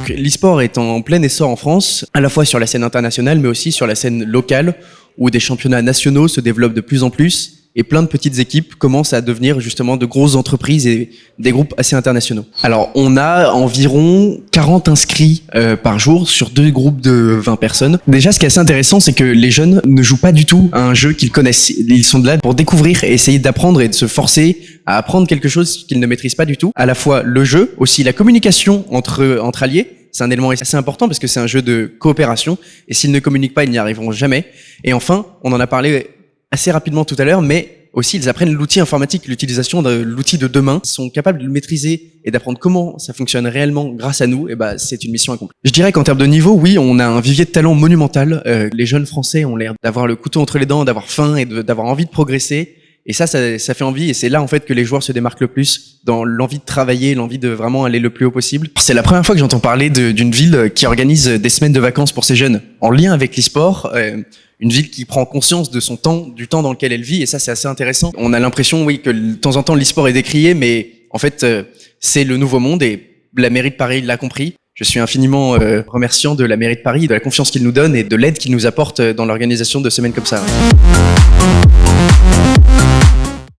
Donc l'e-sport est en plein essor en France, à la fois sur la scène internationale, mais aussi sur la scène locale, où des championnats nationaux se développent de plus en plus, et plein de petites équipes commencent à devenir justement de grosses entreprises et des groupes assez internationaux. Alors on a environ 40 inscrits par jour sur 2 groupes de 20 personnes. Déjà, ce qui est assez intéressant, c'est que les jeunes ne jouent pas du tout à un jeu qu'ils connaissent. Ils sont là pour découvrir et essayer d'apprendre et de se forcer à apprendre quelque chose qu'ils ne maîtrisent pas du tout. À la fois le jeu, aussi la communication entre alliés. C'est un élément assez important parce que c'est un jeu de coopération et s'ils ne communiquent pas, ils n'y arriveront jamais. Et enfin, on en a parlé assez rapidement tout à l'heure, mais aussi ils apprennent l'outil informatique, l'utilisation de l'outil de demain. Ils sont capables de le maîtriser et d'apprendre comment ça fonctionne réellement grâce à nous. Et bah, c'est une mission accomplie. Je dirais qu'en termes de niveau, oui, on a un vivier de talent monumental. Les jeunes Français ont l'air d'avoir le couteau entre les dents, d'avoir faim et d'avoir envie de progresser. Et ça fait envie, et c'est là en fait que les joueurs se démarquent le plus, dans l'envie de travailler, l'envie de vraiment aller le plus haut possible. C'est la première fois que j'entends parler d'une ville qui organise des semaines de vacances pour ses jeunes, en lien avec l'e-sport, une ville qui prend conscience de son temps, du temps dans lequel elle vit, et ça c'est assez intéressant. On a l'impression, oui, que de temps en temps l'e-sport est décrié, mais en fait c'est le nouveau monde, et la mairie de Paris l'a compris. Je suis infiniment remerciant de la mairie de Paris, de la confiance qu'ils nous donnent et de l'aide qu'ils nous apportent dans l'organisation de semaines comme ça. Ouais.